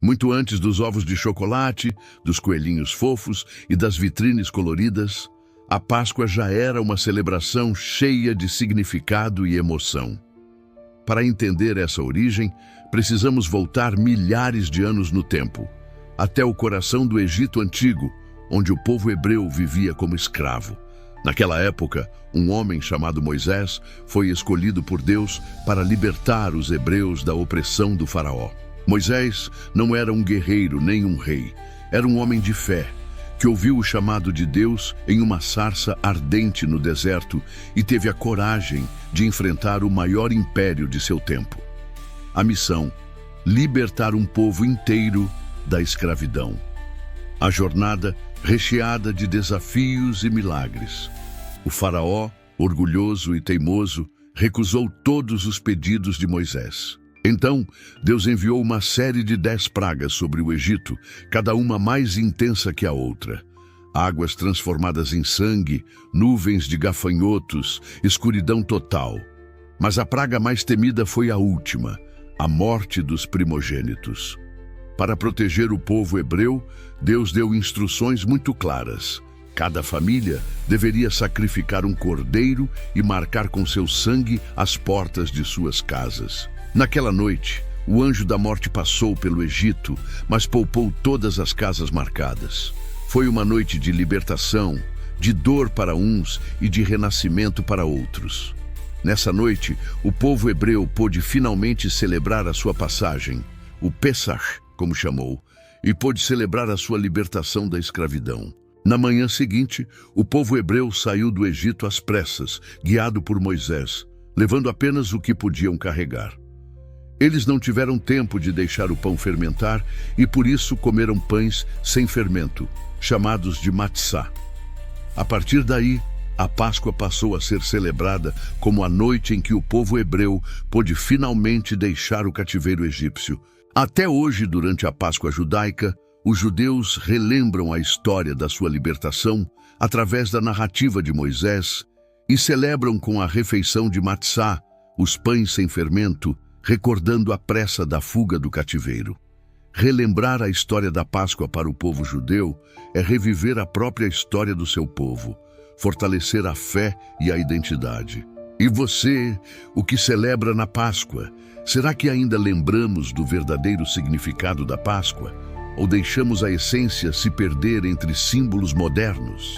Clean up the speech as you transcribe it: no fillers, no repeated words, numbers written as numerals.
Muito antes dos ovos de chocolate, dos coelhinhos fofos e das vitrines coloridas, a Páscoa já era uma celebração cheia de significado e emoção. Para entender essa origem, precisamos voltar milhares de anos no tempo, até o coração do Egito Antigo, onde o povo hebreu vivia como escravo. Naquela época, um homem chamado Moisés foi escolhido por Deus para libertar os hebreus da opressão do faraó. Moisés não era um guerreiro nem um rei, era um homem de fé, que ouviu o chamado de Deus em uma sarça ardente no deserto e teve a coragem de enfrentar o maior império de seu tempo. A missão: libertar um povo inteiro da escravidão. A jornada recheada de desafios e milagres. O faraó, orgulhoso e teimoso, recusou todos os pedidos de Moisés. Então, Deus enviou uma série de 10 pragas sobre o Egito, cada uma mais intensa que a outra. Águas transformadas em sangue, nuvens de gafanhotos, escuridão total. Mas a praga mais temida foi a última, a morte dos primogênitos. Para proteger o povo hebreu, Deus deu instruções muito claras. Cada família deveria sacrificar um cordeiro e marcar com seu sangue as portas de suas casas. Naquela noite, o anjo da morte passou pelo Egito, mas poupou todas as casas marcadas. Foi uma noite de libertação, de dor para uns e de renascimento para outros. Nessa noite, o povo hebreu pôde finalmente celebrar a sua passagem, o Pessach, como chamou, e pôde celebrar a sua libertação da escravidão. Na manhã seguinte, o povo hebreu saiu do Egito às pressas, guiado por Moisés, levando apenas o que podiam carregar. Eles não tiveram tempo de deixar o pão fermentar e por isso comeram pães sem fermento, chamados de matzá. A partir daí, a Páscoa passou a ser celebrada como a noite em que o povo hebreu pôde finalmente deixar o cativeiro egípcio. Até hoje, durante a Páscoa judaica, os judeus relembram a história da sua libertação através da narrativa de Moisés e celebram com a refeição de matzá, os pães sem fermento, recordando a pressa da fuga do cativeiro. Relembrar a história da Páscoa para o povo judeu é reviver a própria história do seu povo, fortalecer a fé e a identidade. E você, o que celebra na Páscoa, será que ainda lembramos do verdadeiro significado da Páscoa? Ou deixamos a essência se perder entre símbolos modernos?